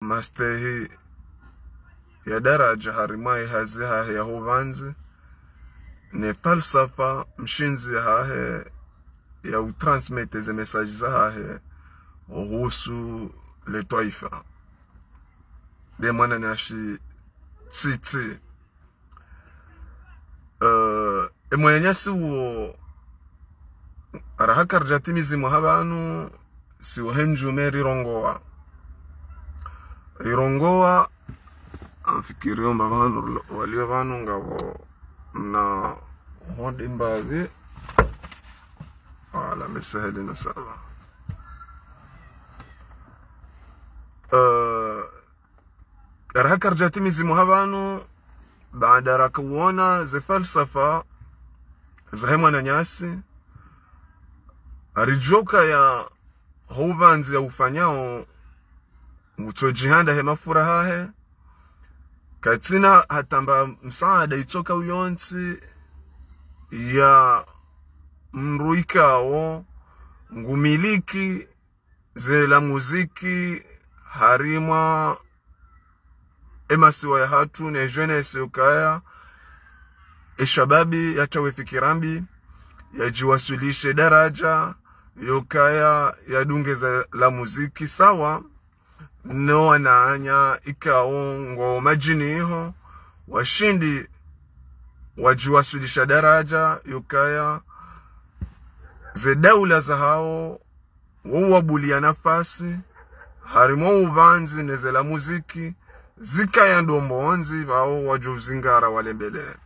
mastehi ya daraja harimai hazi hahe ya huvanzi ne falsafa mshinzi hahe ya utransmete ze mesaji za hahe uhusu le taifa de mwana nashi tsitsi emwenyasi uo arahakar jatimizi muhabanu si uhenjume rirongoa anfikiriyo mbavanu waliyo vanu ngavo na hondi mbavi ala mesaheli na sawa arahakar jatimizi muhabanu baada rakawana ze falsafa zahema na nyasi arijoka ya huvanzi ya ufanyao utojihanda hema furahahe katina hatamba msaada itoka uyonsi ya mruikao ngumiliki ze la muziki harima emasiwa ya hatu ne jeunesse ukaya eshababi yatawe fikirambi yajiwasilishe daraja yokaya ya dunge za la muziki sawa no wanaanya ikao ngo majini iho washindi wajiwasilisha daraja yokaya ze daula za hao wabulia nafasi harimo uvanzi neze la muziki zika ya ndombonzi wao wajuzingara wale mbele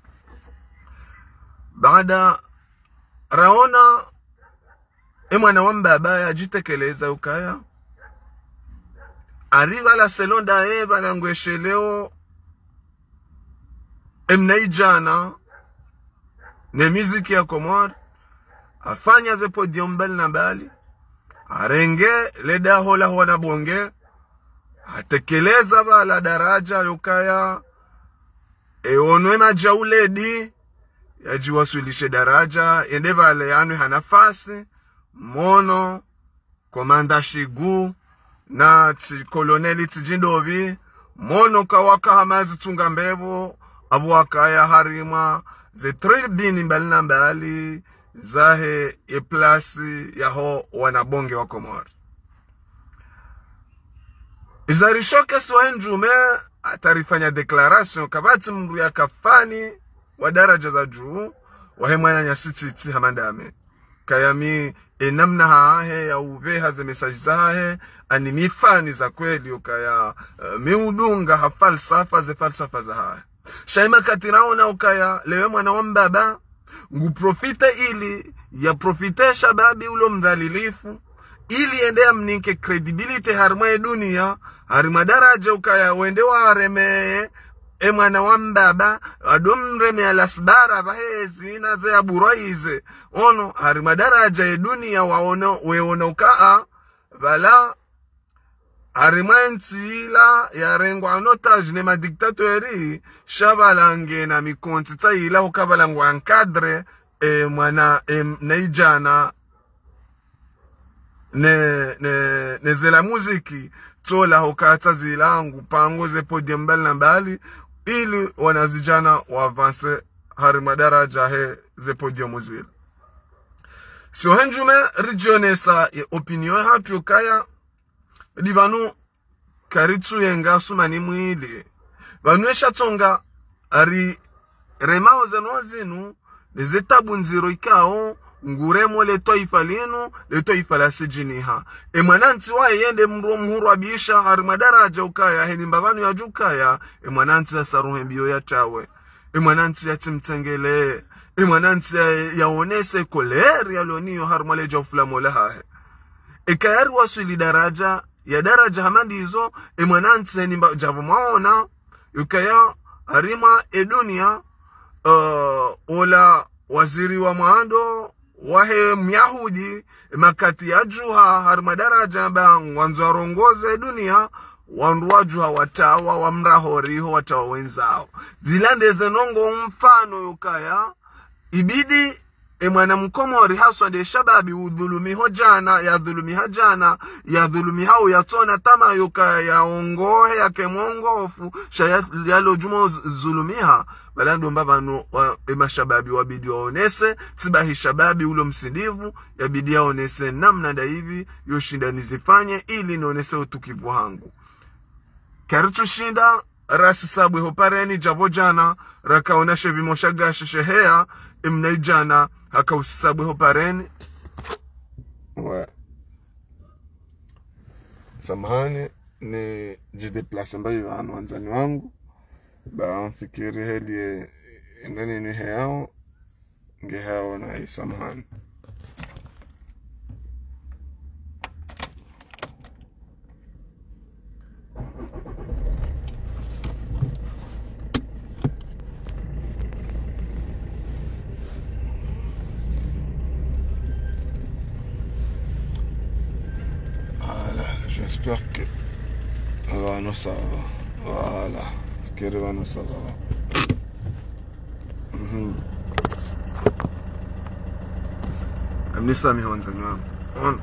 baada raona emwana wambaba yajitekeleza ukaya arriva la selonda eva na ngwesheleo emnaijana ne muziki ya Komor afanya ze podium bel na bali arenge leda hola wana bonge atekeleza bala daraja yukaya onwe majauledi yajiwasilishe daraja ende vale yanu hanafasi mono komanda Shigu na koloneli Tijindovi mono kawaka hamazi tunga mbebo abuwakaya harima ze tribini mbali na mbali zahe eplasi yaho wanabonge wa Komor izarishoke suhenjume atarifanya declaration kabati mru ya kafani wa daraja za juu wahemwana nyasiti hamandame kayami enamna hahe ya uveha ze mesaji za hahe animifani za kweli ukaya miudunga hafalsafa ze falsafa za hahe shaima katiraona ukaya lewe mwana wambaba nguprofite ili ya profite shababi ulo mdhalilifu ili endea mninke credibility harma dunia harima daraja ukaya wende wareme emwana wambaba adomreme alasbara bahezi na ze aburaize ono harima daraja dunia waono weona ukaa vala harima ntila ya rengwa notage ne madiktatori shabalange na mikonti taila ukabalangwa encadre mwana naijana ne zela muziki tola hukata zilangu pango ze podium bel na mbali ili wanazijana wa avance harima daraja he ze podium muzili so henjume regionesa ya opinion hatu kaya divanu karitsu yenga sumani mwili vanuesha tonga ari remao zenozinu nezetabu nziro ikao nguremo le taifa linu le taifa la sijiniha emwananti wa yende mhuru abisha harima daraja ukaya heni mbavanu ya jukaya emwananti ya saruhe biyo ya tawe emwananti ya timtengele emwananti yaonese koleri ya loniyo harima le jofula mola ekayari wasuli daraja ya daraja hamandi hizo emwananti heni jabu maona ukaya harima edunia ola waziri wa maando wahe myahudi makati ya juha harima daraja bang wanzarongoze dunia wanruajuha watawa wamrahoriho watawa wenzao zilande zenongo mfano yukaya ibidi mwana mkomori haswa de shababi udhulumi hojana ya dhulumi hajana ya dhulumi hao yatona tama yoka ya ongohe ya kemongofu shaya yalo jumo zulumiha balando mbabano mashababi wabidi waonese tibahi shababi ulo msindivu yabidi yaonese namna da hivi yoshinda nizifanye ili nionese utukivu hangu karitu shinda rasi sabwe hopareni jabo jana rakaoneshe vimoshaga shehea imnaijana haka usisabwe hopareni samahani ni jideplase mbayo wanu wanzani wangu ba mfikiri heli ngani ni heo nge heo na samahani j'espère que non ça va voilà que non ça va amni sami honza on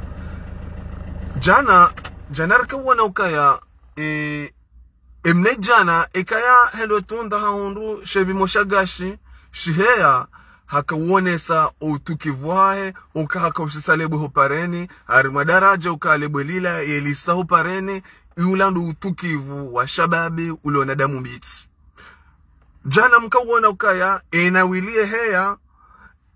jana rakawana ukaya emne jana ekaya hello tunda haundu shevi moshagashi shihea hakawonesa utukivwahe haka usisalebwe hopareni hari madaraja ukalebwe lila yelisa hopareni yulandu utukivu wa shababi ulona damu mbiti jana mkawona ukaya enawilie heya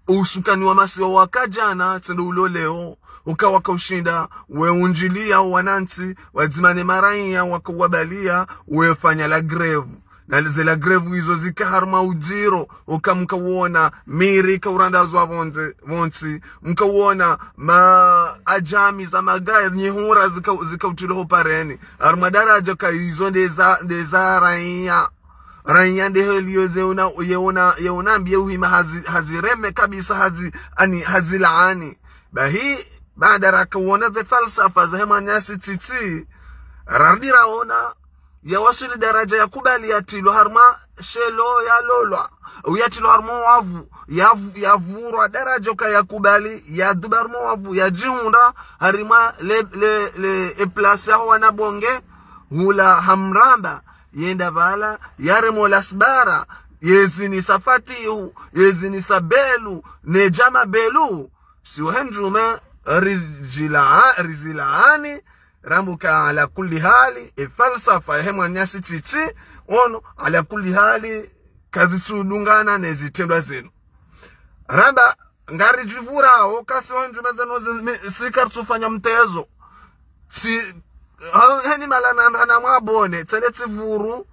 usukani wa masi wa wakajana tendo uloleo ukawaka ushinda weunjilia wananti wadzimane maraiya wakawabalia wefanya la grevu na zela grevu hizo zikaharma ujiro ukamkawona miri kaurandazwa vonsi mkawona ma ajami za magaya nyehura zikautilo hopareni armadaraja ka hizo ndeza raiya ndeho liyoze yeona mbie uhima hazireme kabisa hazilaani bahi baada rakawona ze falsafa za hema nyasi titi radira ona ya wasuli daraja ya kubali yatilo harma shelo ya lolwa uyatilo harma wavu ya vurwa daraja ka ya kubali ya dubarmo wavu ya jihunda harima le place ya wana bonge hula hamramba yenda bala yaremo lasbara yezini safatihu yezini sabelu nejama belu siwahenjume rizilaani rambuka ala kulli hali falsafa hemwa nyasi titi ono ala kulli hali kazitulungana nezitendwa zenu ramba ngari jivura okasi wanjume zenu sikartufanya mtezo si hani malana na mwabone tseleti vuru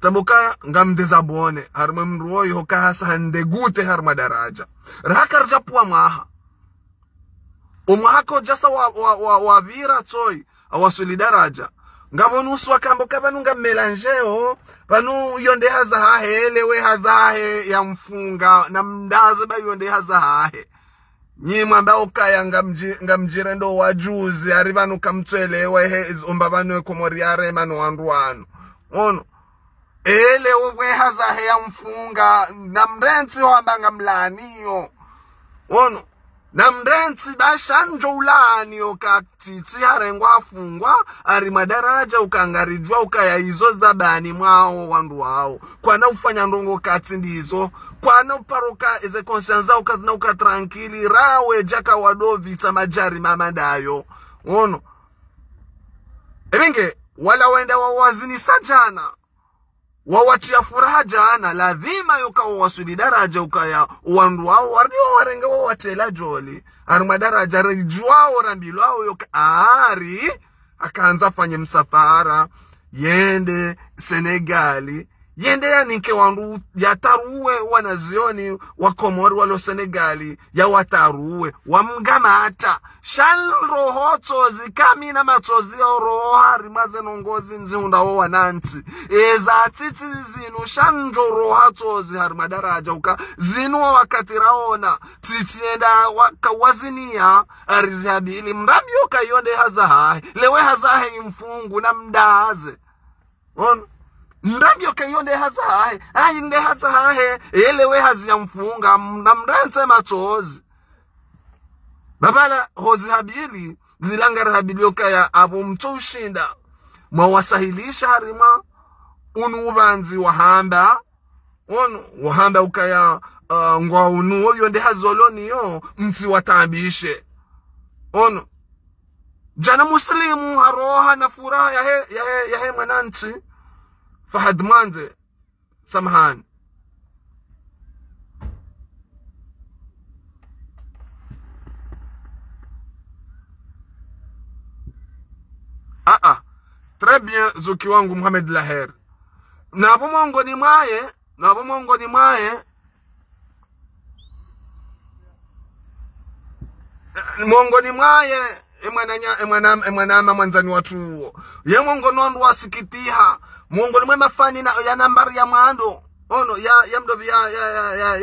tambuka ngamdeza bone harma mruo yoka hasa hande gute harma daraja rakarja puwa maha umwako jasa wa vira toy awasuli daraja ngabonuswa kambo kabanu ngamelangeo panu yonde haza hahe lewe haza hahe ya mfunga na mdaze ba yonde haza hahe nyima ambao kaya ngamjire ndo wajuzi aribanu kamtwelewe he umbabanu komoriare manu wanruano ono ele we haza hahe ya mfunga na mrenzi wamba ngamlaniyo ono na mrenzi bashanjo ulani okatiti harengwa afungwa ari madaraja ukangarijwa ukaya hizo zabani mwao wandu wao kwana ufanya ndongo kati ndizo kwana uparuka eze conscience ukazina ukatranquili rawe jaka wadovi tamajari mamadayo ono ebenge wala wenda wawazini sajana wawachia furaha jana lazima yoka wasuli daraja ukaya wandu wao wardio warenge wawatela joli ari madaraja rejuao rambilwao yoka ari akaanza fanye msafara yende Senegali yende yanike wandu yataruwe wanazioni wakomori walo Senegali ya wataruwe wamgamata shalro hotozi kamina matozi roho hari mazenongozi nzihunda wo wananti eza titi zinu shanjo roho hotozi hari madaraja uka zinu wakatiraona titi enda wakawazinia arizihabili mrambi yoka yonde hazahahe lewe hazahe mfungu na mdaze on mrangi okayonde haza hahe ayinde haza hahe elewe hazi ya mfunga mrense machozi babala hozi habili zilangara habili okaya abo mtushinda mwawasahilisha harima unubanzi wahamba wahamba ukaya ngwa unu yonde hazoloni yo mti watambishe jana muslimu haroha na furaha yahe mwananchi Fahad Manze samahani très bien zuki wangu Mohamed Laher na abo mongo ni mwaye emwanama mwanzani watu huo ye mongo nondu wasikitiha mongo ni mafani na ya nambari ya mwando ya mdobi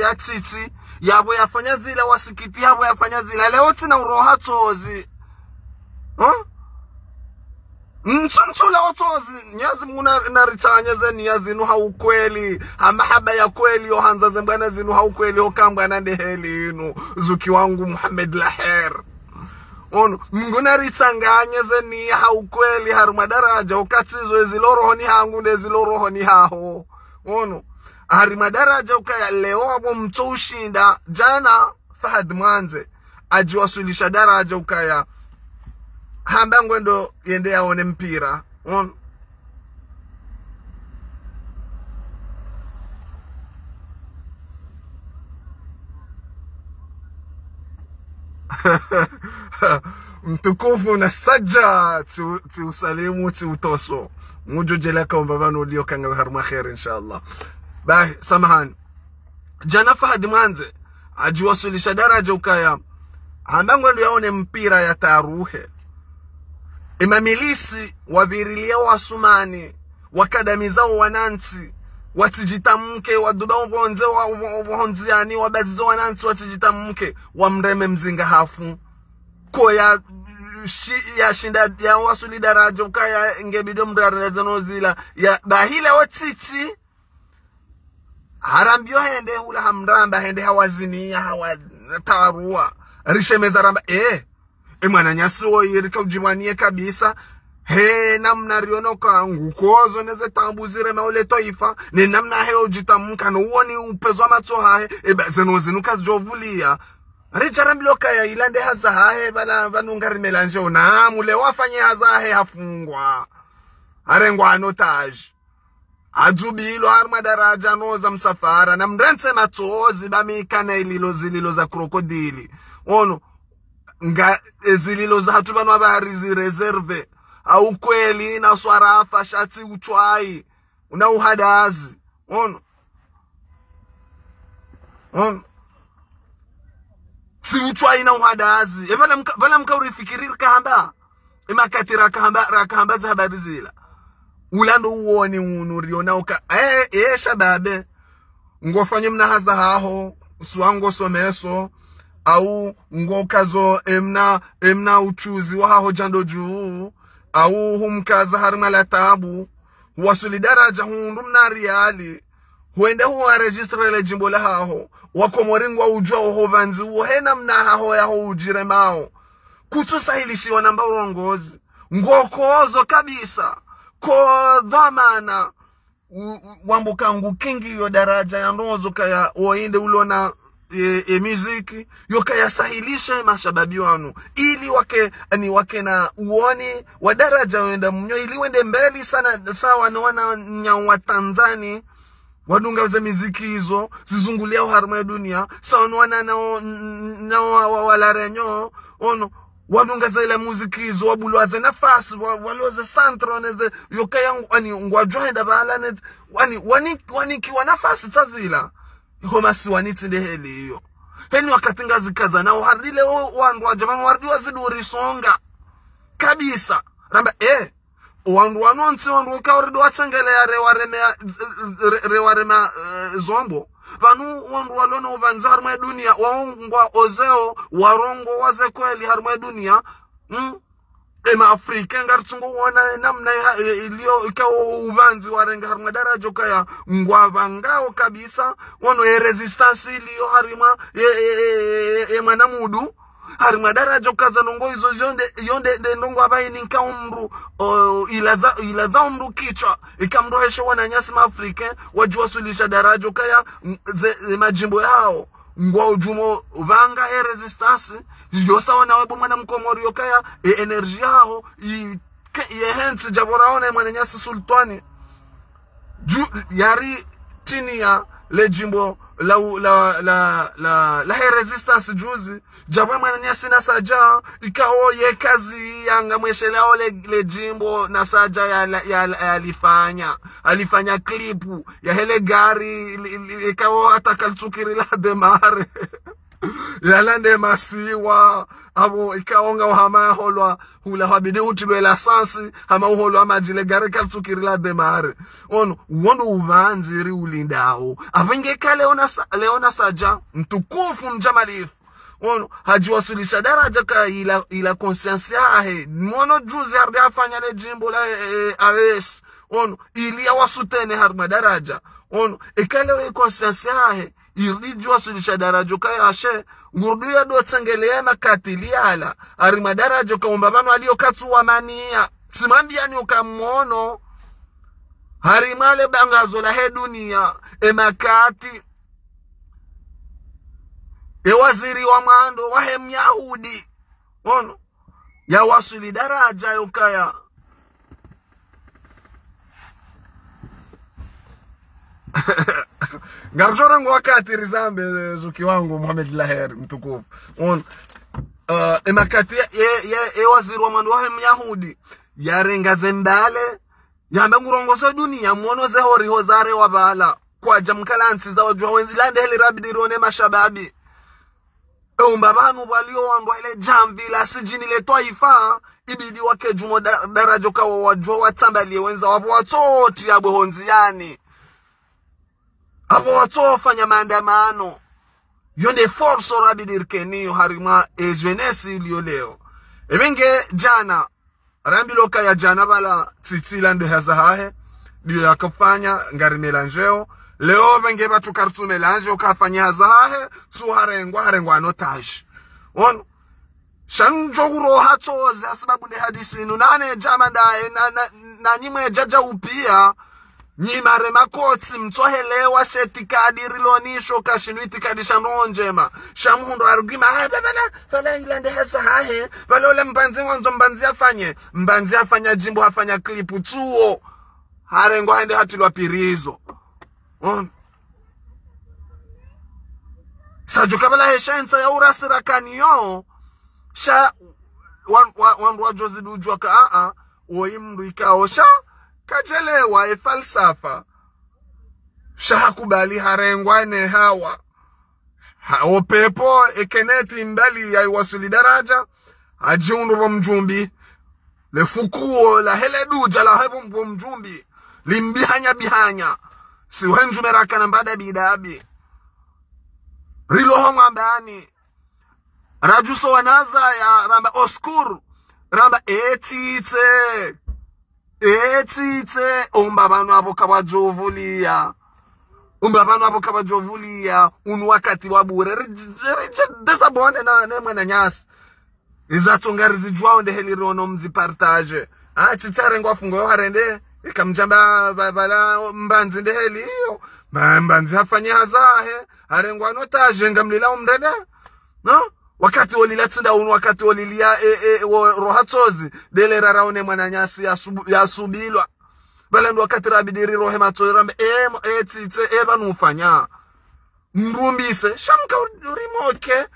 ya titi yabo yafanya zile wasikitiha yabo yafanya zile leo tina uroha tozi Mchula otozi nyazi muna naritanya zeni yazi nuha ukweli mahaba ya kweli ohanza zembana zinu ha ukweli okambwa nande heli inu zuki wangu Mohamed Laher mnguna ritanganya zeni ha ukweli haruma daraja okatizo eziloroho ni hangu ndeziloroho ni haho haruma daraja ukaya leo abo mto ushinda jana Fahad Manze ajiwasulisha daraja ukaya hamba ngwendo yende yaone mpira mtukufu na saja ti usalimu ti utoso mujo jeleka umbabano ulio kanga harma khair inshallah bahi samahani jana Fahad Manze ajiwasulisha daraja ukaya hamba ngwendo yaone mpira ya taruhe imamilisi wabirilia wasumani wakadamizao wananchi watijitamke waduba ubonze wabonziani wabazizo wananchi watijitamke wamreme mzinga hafu ko ya shinda ya wasuli daraja ukaya ngebido mrareza nozila ya bahile watiti harambio hende hula hamramba hende hawazini ya hawatarua rishemeza ramba mwana nyasuo yirika ujimanie kabisa namna rionoka ngukozo neze tambuzire maule toifa ni namna heo ujitamuka no uoni upezo mato hahe zenozinuka jovulia richarambiloka ya ilande haza hahe bala vanungari melanje mule wafanye haza hahe hafungwa arengwa anotaji ajubilo harma daraja noza msafara na mrense matozi bamikana ililo za krokodili nga ezililo za hatu banu habari zireserve au kweli na swarafa shati uchwai una uhadazi si uchwai na uhadazi bala mka urifikirir kahamba imakatira kahamba za habari zila ulando uoni unuriona uka shababe ngofanye mna haza haho suango someso au ngokazo emna uchuzi wa haho jando juu au humkaza harima la tabu wasuli daraja hundu mna riali huende huwa registre le jimbo la haho wakomoringwa ujua uho banzi uhena mna haho ya ho ujire mao kutusahilishi wanamba urongozi ngokozo kabisa ko dhamana wambukangu kingi yo daraja ya ndozo kaya oinde ulona muziki yokaya sahilisha mashababi wanu ili wake na uoni wa daraja wenda mnyo ili wende mbeli sana sawa na wana nyawa Tanzania wadunga za muziki hizo zizungulia harma ya dunia sawa na wana na walarenyo wadunga za ile muziki hizo wabulwaze nafasi waloze santro neze yokaya ngwajohenda bala wani kiwa nafasi tazila homa si waniti ndeheli hiyo heni wakatinga zikaza na uharile wandu wa jamani wardi waziduri songa kabisa ramba wandu wanonti wandu wakauridu watengele ya rewarema zombo vanu wandu walona ubanza harma dunia waungwa ozeo warongo waze kweli harma dunia ema Afrika ngartsungo wana namna ilio ikawo uvanzi warenga harma daraja kaya ngwavangao kabisa wono resistance ilio harima manamudu harima daraja kaza nongo izo yonde ndongo abaini nka umru ilaza umru kichwa ikamrohesha wana nyasi ma Afrika wajua sulisha daraja kaya majimbo yao ngwa ujumo vanga resistance yosa wana webo mwana mkomori yokaya energy yao hensi jaboraone mwana nyasi sultani yari chini ya le jimbo la resistance juzi jabwe mwana nyasi na saja ikao ye kazi yanga mweshelao le jimbo na saja alifanya klipu ya hele gari ikao atakaltsukiri la demare yalande masiwa abo ikaonga wahama holwa hula habide utilwe la sansi hama holwa majile gari kaltsukiri la demare wondo uvanziri ulindao avenge kale leona saja mtukufu mjamalifu hajiwasilisha daraja ka ila conscience yahe mwono juzi harde afanya le jimbo la AES ili ya wasutene harma daraja ikale we conscience yahe ilijua sulisha daraja kaya ashe ngurdu ya do tsangelea makatili ala harma daraja ka umbabano alio katsuwa mania simambia ni ukamono harimale bangazo la he dunia emakati waziri wa mando wahe myahudi ya wasuli daraja yokaya Garjora ngo wakati rizambe zuki wangu Mohamed Laher mtukufu emakati waziri wa mando wahe myahudi yarenga zembale yamba ngurongoso dunia mwono ze hori hozare wabala kwa jamkalansi za wajua wenzilande heli rabidirone mashababi umbabanu walio wandwa ile jamvi la sijini le toifa ibidi wake jumo daraja kawa wajua watambalie wenza wapo watoti abwe honziani abo watofanya maandamano yonde forso rabidirkeniyo harima jeunesse ilio leo ebenge jana rambiloka ya jana bala tsitsila nde hazahahe dio yakafanya ngari melangeo leo venge batu kartu melange ukafanya hazahahe su harengwa notage shanjoguro hatoze sababu ne hadisi nunane jamanda na nyimwe jaja upia nyimare makotsi mtsohelewa shetikadi rilonisho kashinuiti kadisha nonjema shamundo arugima fala ilande hazahahe balole mbanzi wanzo mbanzi afanya jimbo afanya klipu tuo harengo hende hatilwa pirizo sajukabala heshensa ya urasira kaniyo sha wandu wa jozi dujwa ka oimru ikao sha kajelewa falsafa sha hakubali harengwa ne hawa opepo ekeneti mbali ya iwasuli daraja ajiundu wa mjumbi le fukuo la hele duja la hebo mjumbi limbihanya siwenju meraka na mbada bidabi riloho mwambani rajuso wanaza ya ramba oskuru ramba etite umbabanu abo kabajovulia unu wakati wabure desa bonde na mwana nyasi izatongari zijwao nde heli rono mzipartage chitare ngwa fungo harende ikamjamba bala mbanzi nde heli iyo mbanzi hafanya hazahe harengwa notaje ngamlila umrede no wakati olila tsinda unu wakati olilia rohatozi dele raraone mwana nyasi ya subilwa bala ndo wakati rabidiri rohe matozi rambe etite nufanya mrumbise shamka urimoke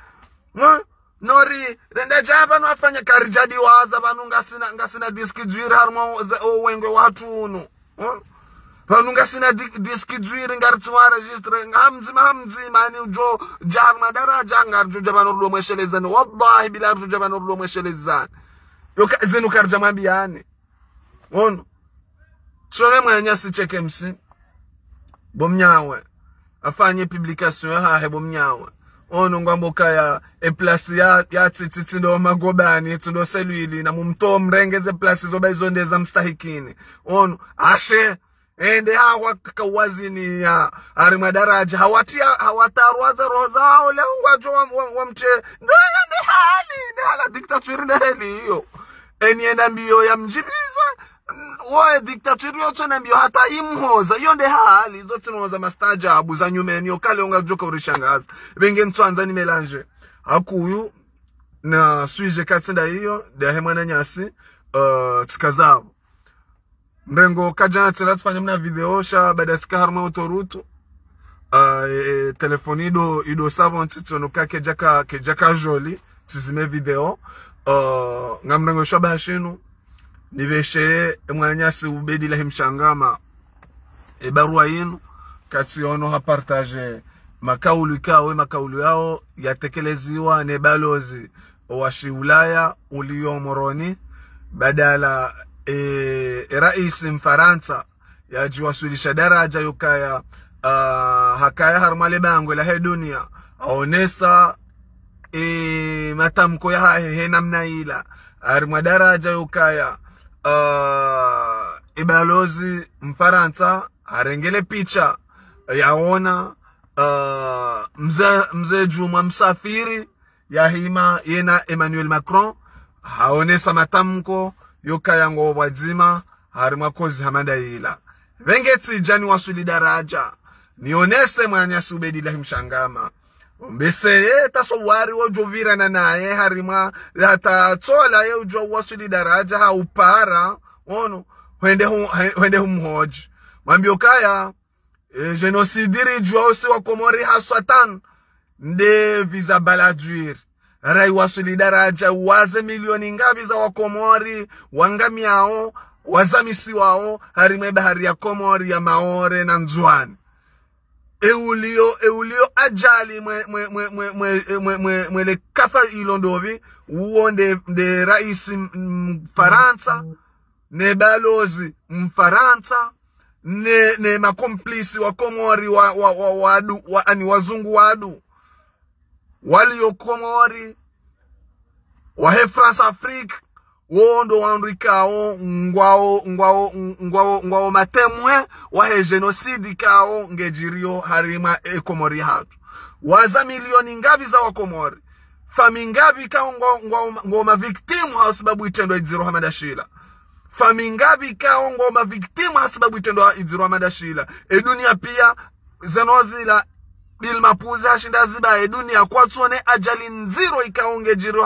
nori renda jaba no afanya karijadi waza banu ngasina diski dwiri harmo wengwe watu unu banu ngasina diski dwiri ngartwa registre hamzima ni ujo jarma daraja ngarjo jabano ro mweshelezani wallahi bila arjo jabano ro mweshelezani yoka zenu karjama biane tsone mwanya si cheke msi bomnyawe afanye publication ha he bomnyawe ono ngwamboka ya place ya tsitsi ndo magobani ndo selwili na mumto mrengeze place zoba izondeza mstahikini ono ashe ende hawa kawazini ya ari madaraja hawatarwaza rozao leo ngwajo wamche ndo hala dictature ndo heli hiyo enienda mbio ya mjibiza woe dictature yote na mbio hata imhoza yonde hali zote noza mastajabu za nyumeni okale ongajoka urishangaza benge ntwanza ni melange akuyu na suije katsinda hiyo de hemwana nyasi tsikazabo mrengo kajana tsira tfanya mna video sha bada tsika harma utorutu telefoni ido savon tsitsono kake jaka joli tsizime video ngamrengo sha bashinu niveshe mwanyasi ubedi la himshangama barua yinu kati ono hapartage makaulu yao yatekeleziwa ne balozi washi Ulaya uliomoroni badala rais Mfaransa yajiwasilisha daraja yukaya hakaya harmale bango la dunia aonesa matamko ya he namna ila harma daraja yukaya ibalozi Mfaransa arengele picha yaona mzee Juma msafiri yahima yena Emmanuel Macron haonesa matamko yokaya ngo wazima harima kozi hamanda ila vengeti jani wasuli daraja nionese mwanyasi ubedi la himshangama mbese tasowari wojovira na naye harima hata tola ye ujo wasuli daraja haupara ono wende humhoji mambio kaya genocidiri jua ose wa Komori haswatan nde visa baladuir rai wasuli daraja waze milioni ngapi za Wakomori wangamiao wazamisi wao harima bahari ya Komori ya Maore na Nzwani eulio ajali mwele kafa ilondovi uonde de rais Mfaransa ne balozi Mfaransa ne makomplisi wa Komori ani wazungu wadu walio Komori wahe France Afrique wondo wanrikao ngwao matemwe wahe genocide kao ngejirio harima Komori hatu waza milioni ngapi za Wakomori fami ngapi kao ngwao maviktimu hausababu itendo iziro hamadashila fami ngapi kao ngwao maviktimu hausababu itendo iziro hamadashila dunia pia zenozila bil mapuzi hashinda ziba dunia kwa tuone ajali nziro ikaonge jiro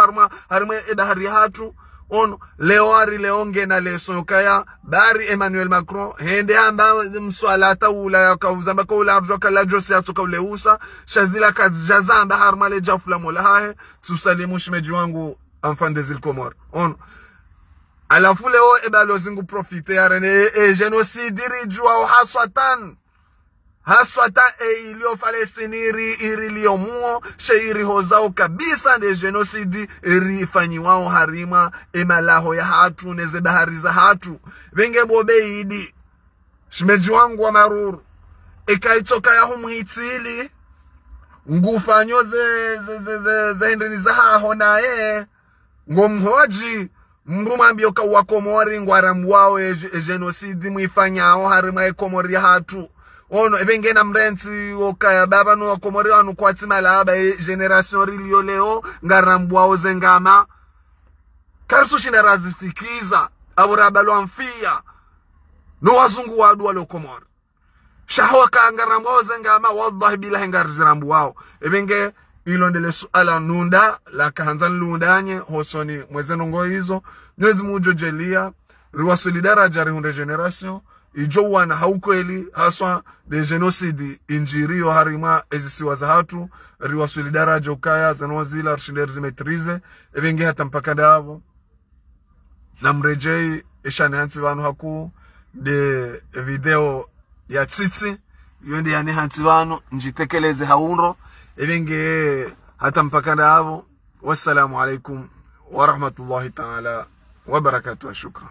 harima edahari hatu ono leonge na lesokaya bari Emmanuel Macron hende amba mswalata ula yakawuzamba ko ula arjoka la jose atoka uleusa shazila kazamba harma le jafula mola hae tusalimu shimeji wangu enfant des îles Comores ono alafu leo ebalozingu profite yarene genocide rijwa haswata ilio Palestiniri irilio muo sheiri hozao kabisa de genocide rifanyiwao harima emalaho ya hatu neze bahari za hatu venge bobeidi shimeji wangu wa maruru ikaitoka ya humhitili ngufanyo ze hendeni za haho nae ngomhoji mrumambio ka Wakomori ngwaramwao genocide mwifanyao harima Komori ya hatu ono ebengena mrenzi okaya baba no Wakomori wanu kwatima laba generation rilio leo ngarambwa ozengama karsu shinarazifikiza aburabalo amfia no wazungu wadu wale Komori shahwa ka ngarambwa ozengama wallahi billahi ngarizrambu wao ebenge ilondele suala nunda la kahanzan lundanye hosoni mwezenongo hizo nyezi mujo jelia riwasuli daraja rihunde generation ijo wana haukweli haswa de genocide injirio harima ezisiwa za hatu riwasuli daraja ukaya zanozila arshinder zimetrize ebenge hata mpaka davo na mrejei ishane hansi vanu haku de video ya tsitsi yondi yani hansi vanu njitekeleze haunro ebenge hata mpaka davo. Wassalamu alaikum wa rahmatullahi ta'ala wa barakatuh. Shukran.